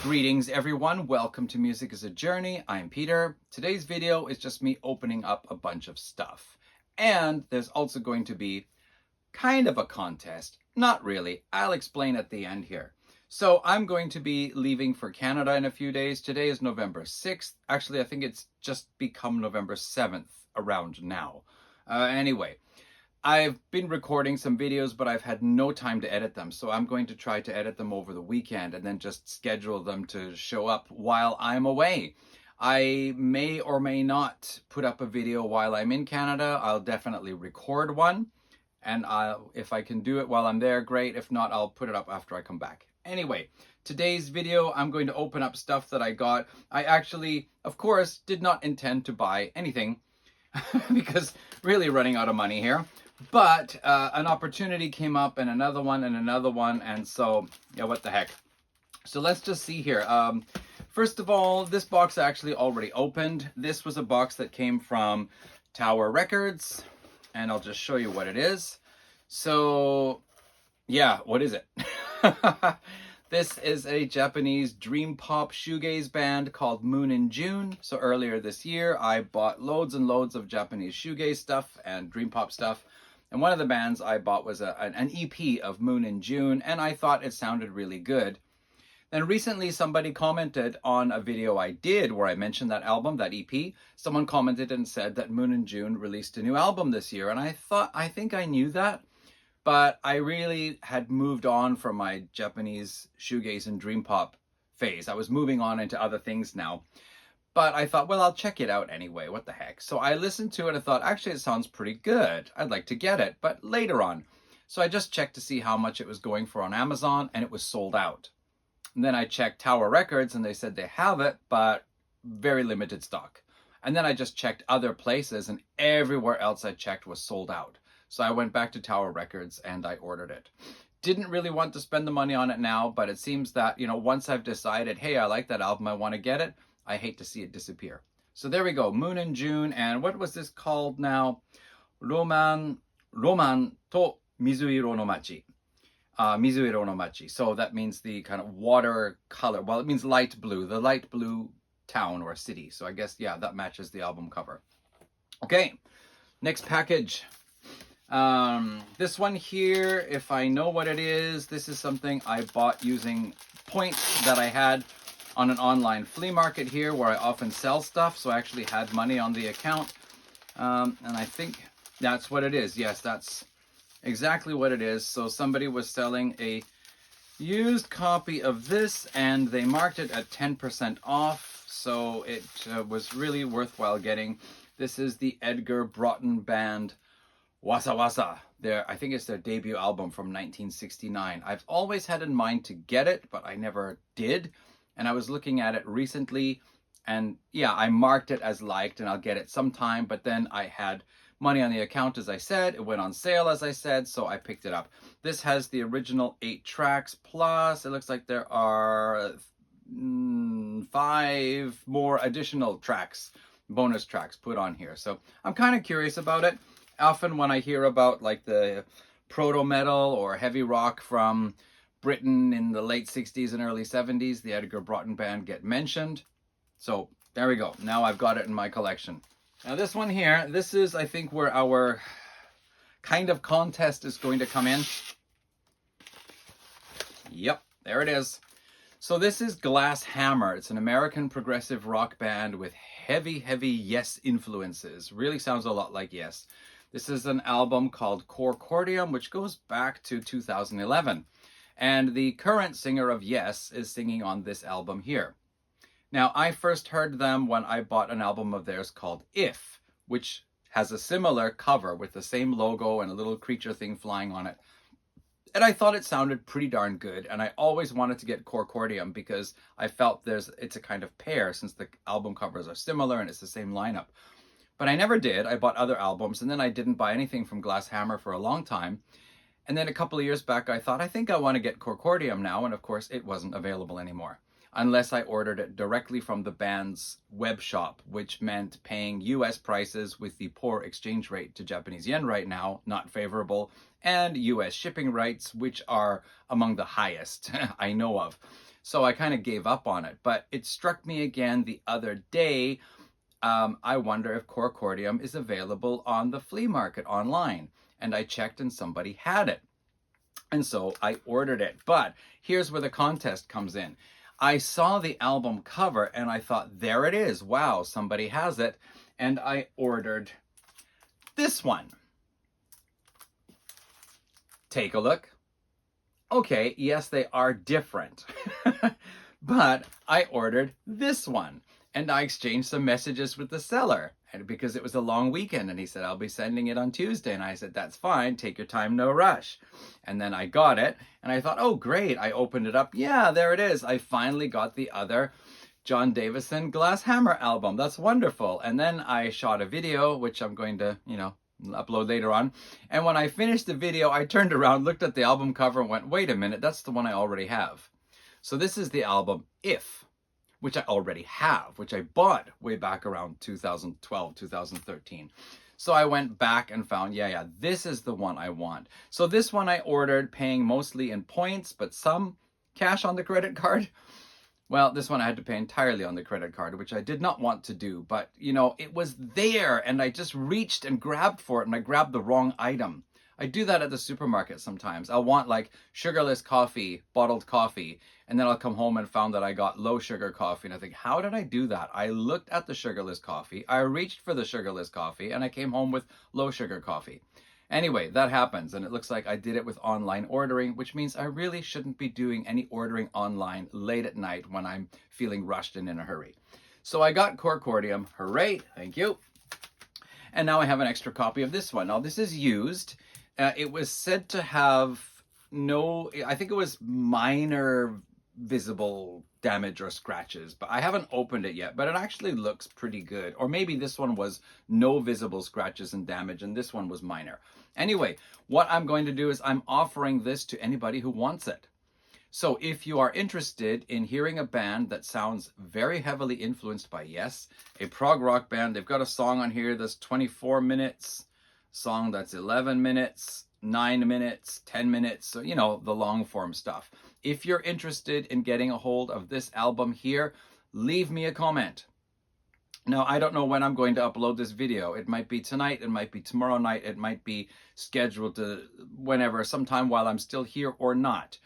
Greetings everyone, welcome to Music is a Journey. I'm Peter. Today's video is just me opening up a bunch of stuff. And there's also going to be kind of a contest. Not really, I'll explain at the end here. So I'm going to be leaving for Canada in a few days. Today is November 6th. Actually, I think it's just become November 7th around now. Anyway, I've been recording some videos, but I've had no time to edit them. So I'm going to try to edit them over the weekend and then just schedule them to show up while I'm away. I may or may not put up a video while I'm in Canada. I'll definitely record one. And if I can do it while I'm there, great. If not, I'll put it up after I come back. Anyway, today's video, I'm going to open up stuff that I got. I actually, of course, did not intend to buy anything because really running out of money here. But an opportunity came up and another one and another one. And so, yeah, what the heck. So let's just see here. First of all, this box actually already opened. This was a box that came from Tower Records. And I'll just show you what it is. So, yeah, what is it? This is a Japanese dream pop shoegaze band called Moon in June. So earlier this year, I bought loads and loads of Japanese shoegaze stuff and dream pop stuff. And one of the bands I bought was an EP of Moon in June, and I thought it sounded really good. Then recently somebody commented on a video I did where I mentioned that album, that EP. Someone commented and said that Moon in June released a new album this year. And I think I knew that, but I really had moved on from my Japanese shoegaze and dream pop phase. I was moving on into other things now. But I thought, well, I'll check it out anyway. What the heck? So I listened to it and thought, actually, it sounds pretty good. I'd like to get it, but later on. So I just checked to see how much it was going for on Amazon, and it was sold out. And then I checked Tower Records, and they said they have it, but very limited stock. And then I just checked other places, and everywhere else I checked was sold out. So I went back to Tower Records, and I ordered it. Didn't really want to spend the money on it now, but it seems that, once I've decided, hey, I like that album, I want to get it, I hate to see it disappear. So there we go, Moon in June, and what was this called now? Roman to Mizuiro no Machi. Mizuiro no Machi. So that means the kind of water color. Well, it means light blue, the light blue town or city. So I guess, yeah, that matches the album cover. Okay, next package. This one here, if I know what it is, this is something I bought using points that I had on an online flea market here where I often sell stuff. So I actually had money on the account. And I think that's what it is. Yes, that's exactly what it is. So somebody was selling a used copy of this and they marked it at 10% off. So it was really worthwhile getting. This is the Edgar Broughton Band Wasa Wasa. I think it's their debut album from 1969. I've always had in mind to get it, but I never did. And I was looking at it recently, and yeah, I marked it as liked, and I'll get it sometime. But then I had money on the account, as I said. It went on sale, as I said, so I picked it up. This has the original 8 tracks, plus it looks like there are 5 more additional tracks, bonus tracks put on here. So I'm kind of curious about it. Often when I hear about like the proto-metal or heavy rock from Britain in the late 60s and early 70s, the Edgar Broughton Band get mentioned. So there we go. Now I've got it in my collection. Now this one here, this is I think where our kind of contest is going to come in. Yep, there it is. So this is Glass Hammer. It's an American progressive rock band with heavy Yes influences. Really sounds a lot like Yes. This is an album called Corcordium, which goes back to 2011. And the current singer of Yes is singing on this album here. Now, I first heard them when I bought an album of theirs called If, which has a similar cover with the same logo and a little creature thing flying on it. And I thought it sounded pretty darn good. And I always wanted to get Corcordium because I felt it's a kind of pair since the album covers are similar and it's the same lineup. But I never did. I bought other albums and then I didn't buy anything from Glass Hammer for a long time. And then a couple of years back, I thought, I think I want to get Corcordium now. And of course, it wasn't available anymore. unless I ordered it directly from the band's web shop, which meant paying US prices with the poor exchange rate to Japanese yen right now, not favorable, and US shipping rates, which are among the highest I know of. So I kind of gave up on it, but it struck me again the other day. I wonder if Cor-Cordium is available on the flea market online. And I checked and somebody had it. And so I ordered it. But here's where the contest comes in. I saw the album cover and I thought, there it is. Wow, somebody has it. And I ordered this one. Take a look. Okay, yes, they are different. But I ordered this one. And I exchanged some messages with the seller, and because it was a long weekend, and he said, I'll be sending it on Tuesday. And I said, that's fine. Take your time, no rush. And then I got it, and I thought, oh, great. I opened it up. Yeah, there it is. I finally got the other John Davison Glass Hammer album. That's wonderful. And then I shot a video, which I'm going to, upload later on. And when I finished the video, I turned around, looked at the album cover, and went, wait a minute, that's the one I already have. So this is the album If, which I already have, which I bought way back around 2012, 2013. So I went back and found, yeah, this is the one I want. So this one I ordered paying mostly in points, but some cash on the credit card. Well, this one I had to pay entirely on the credit card, which I did not want to do. But, it was there and I just reached and grabbed for it and I grabbed the wrong item. I do that at the supermarket sometimes. I'll want like sugarless coffee, bottled coffee, and then I'll come home and found that I got low sugar coffee. And I think, how did I do that? I looked at the sugarless coffee, I reached for the sugarless coffee, and I came home with low sugar coffee. Anyway, that happens, and it looks like I did it with online ordering, which means I really shouldn't be doing any ordering online late at night when I'm feeling rushed and in a hurry. So I got Cor-Cordium, hooray, thank you. And now I have an extra copy of this one. Now this is used. It was said to have I think it was minor visible damage or scratches, but I haven't opened it yet, but it actually looks pretty good. Or maybe this one was no visible scratches and damage and this one was minor. Anyway, what I'm going to do is I'm offering this to anybody who wants it. So if you are interested in hearing a band that sounds very heavily influenced by Yes, a prog rock band, they've got a song on here that's 24 minutes, song that's 11 minutes, 9 minutes, 10 minutes, so the long form stuff. If you're interested in getting a hold of this album here, leave me a comment. Now, I don't know when I'm going to upload this video. It might be tonight, it might be tomorrow night, it might be scheduled to whenever, sometime while I'm still here or not.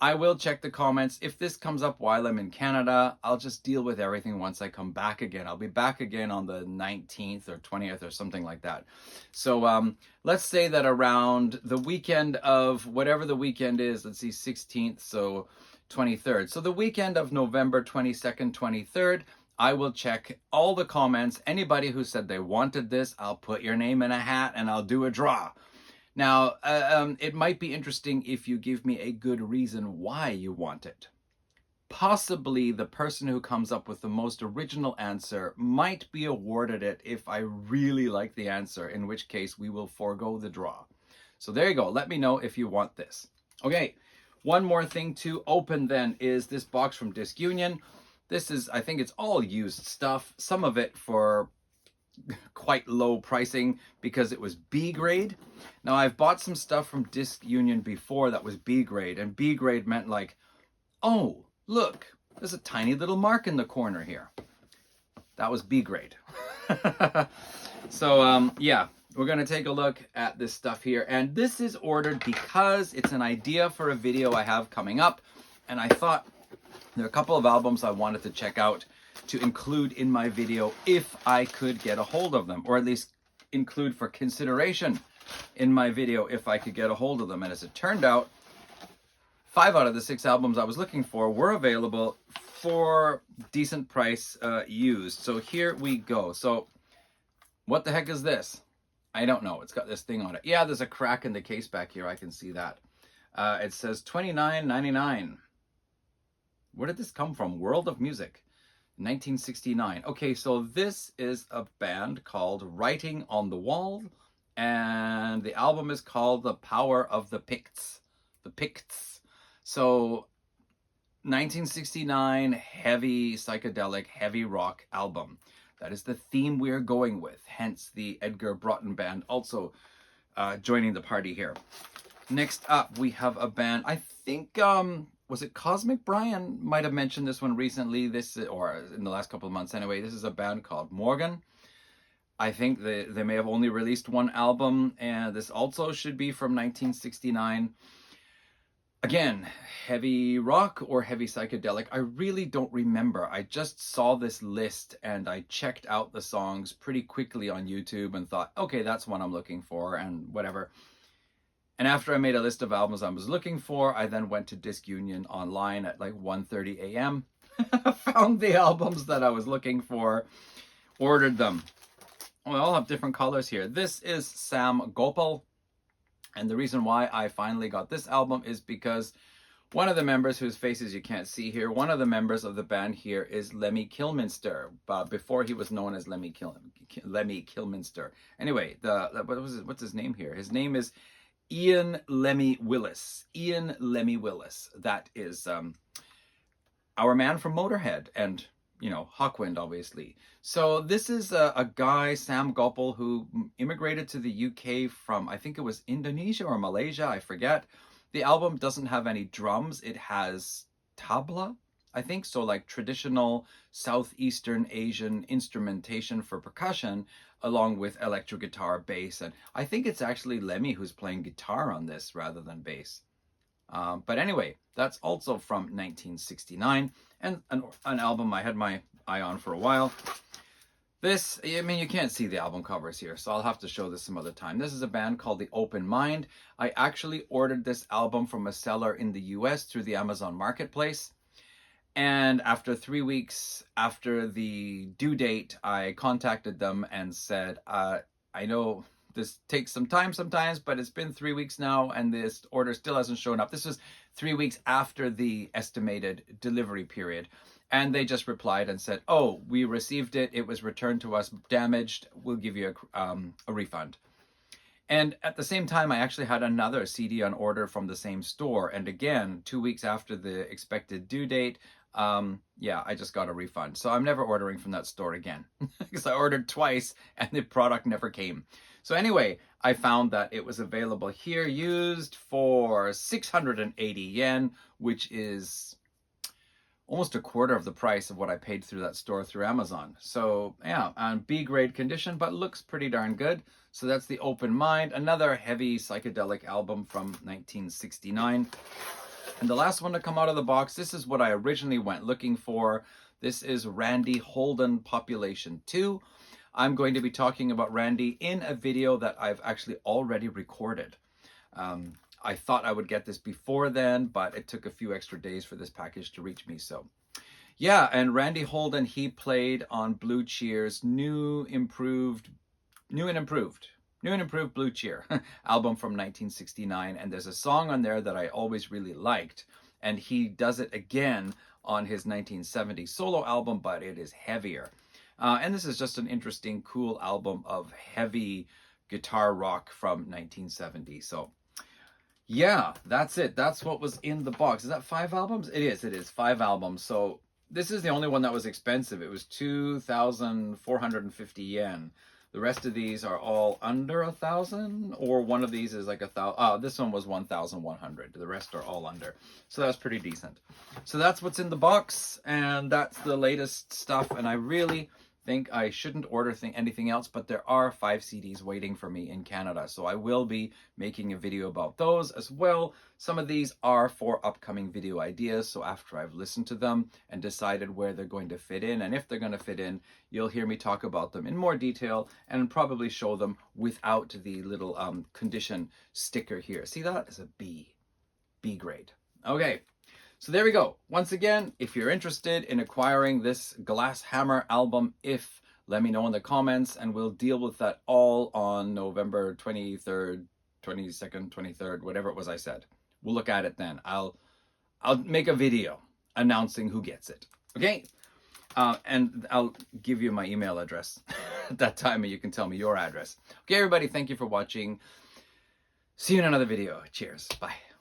I will check the comments. If this comes up while I'm in Canada, I'll just deal with everything once I come back again. I'll be back again on the 19th or 20th or something like that. So let's say that around the weekend of whatever the weekend is, let's see, 16th, so 23rd. So the weekend of November 22nd, 23rd, I will check all the comments. Anybody who said they wanted this, I'll put your name in a hat and I'll do a draw. Now, it might be interesting if you give me a good reason why you want it. Possibly the person who comes up with the most original answer might be awarded it if I really like the answer, in which case we will forego the draw. So there you go. Let me know if you want this. Okay, one more thing to open then is this box from Disc Union. This is, I think it's all used stuff, some of it for quite low pricing because it was B grade. Now I've bought some stuff from Disc Union before that was B grade, and B grade meant like, oh, look, there's a tiny little mark in the corner here. That was B grade. So yeah, we're gonna take a look at this stuff here, and this is ordered because it's an idea for a video I have coming up, and I thought there are a couple of albums I wanted to check out to include in my video if I could get a hold of them, or at least include for consideration in my video if I could get a hold of them. And as it turned out, 5 out of the 6 albums I was looking for were available for decent price used. So here we go. So what the heck is this? I don't know. It's got this thing on it. Yeah, there's a crack in the case back here. I can see that. It says $29.99. Where did this come from? World of Music. 1969. Okay, so this is a band called Writing on the Wall, and the album is called The Power of the Picts. The Picts. So 1969 heavy psychedelic, heavy rock album. That is the theme we're going with, hence the Edgar Broughton Band also joining the party here. Next up, we have a band, I think, was it Cosmic Brian might have mentioned this one recently, or in the last couple of months anyway. This is a band called Morgan. I think they may have only released one album, and this also should be from 1969. Again, heavy rock or heavy psychedelic, I really don't remember. I just saw this list and I checked out the songs pretty quickly on YouTube and thought, okay, that's what I'm looking for and whatever. And after I made a list of albums I was looking for, I then went to Disc Union online at like 1:30 a.m. found the albums that I was looking for, ordered them. We all have different colors here. This is Sam Gopal. And the reason why I finally got this album is because one of the members, whose faces you can't see here, one of the members of the band here is Lemmy Kilminster, before he was known as Lemmy Kilminster. Anyway, what's his name here? His name is Ian Lemmy Willis. Ian Lemmy Willis. That is our man from Motorhead and, you know, Hawkwind, obviously. So this is a guy, Sam Gopal, who immigrated to the UK from, I think it was Indonesia or Malaysia, I forget. The album doesn't have any drums. It has tabla, I think, so like traditional Southeastern Asian instrumentation for percussion, along with electric guitar, bass, and I think it's actually Lemmy who's playing guitar on this rather than bass. But anyway, that's also from 1969, and an album I had my eye on for a while. This, I mean, you can't see the album covers here, so I'll have to show this some other time. This is a band called The Open Mind. I actually ordered this album from a seller in the US through the Amazon Marketplace. And after 3 weeks after the due date, I contacted them and said, I know this takes some time sometimes, but it's been 3 weeks now and this order still hasn't shown up. This was 3 weeks after the estimated delivery period. And they just replied and said, oh, we received it. It was returned to us damaged. We'll give you a refund. And at the same time, I actually had another CD on order from the same store. And again, 2 weeks after the expected due date, yeah, I just got a refund. So I'm never ordering from that store again because I ordered twice and the product never came. So anyway, I found that it was available here used for 680 yen, which is almost a quarter of the price of what I paid through that store through Amazon. So yeah, on B grade condition, but looks pretty darn good. So that's The Open Mind, another heavy psychedelic album from 1969. And the last one to come out of the box, this is what I originally went looking for. This is Randy Holden Population 2. I'm going to be talking about Randy in a video that I've actually already recorded. I thought I would get this before then, but it took a few extra days for this package to reach me. So yeah, and Randy Holden, he played on Blue Cheer's new and improved Blue Cheer album from 1969. And there's a song on there that I always really liked. And he does it again on his 1970 solo album, but it is heavier. And this is just an interesting, cool album of heavy guitar rock from 1970. So yeah, that's it. That's what was in the box. Is that 5 albums? It is 5 albums. So this is the only one that was expensive. It was 2,450 yen. The rest of these are all under 1,000, or one of these is like 1,000. This one was 1,100. The rest are all under. So that's pretty decent. So that's what's in the box, and that's the latest stuff. And I really think I shouldn't order anything else, but there are 5 CDs waiting for me in Canada, so I will be making a video about those as well. Some of these are for upcoming video ideas, so after I've listened to them and decided where they're going to fit in, and if they're going to fit in, you'll hear me talk about them in more detail and probably show them without the little condition sticker here. See, that is a B grade. Okay. So there we go. Once again, if you're interested in acquiring this Glass Hammer album, let me know in the comments, and we'll deal with that all on November 23rd, 22nd, 23rd, whatever it was I said. We'll look at it then. I'll make a video announcing who gets it. Okay? And I'll give you my email address at that time, and you can tell me your address. Okay, everybody, thank you for watching. See you in another video. Cheers. Bye.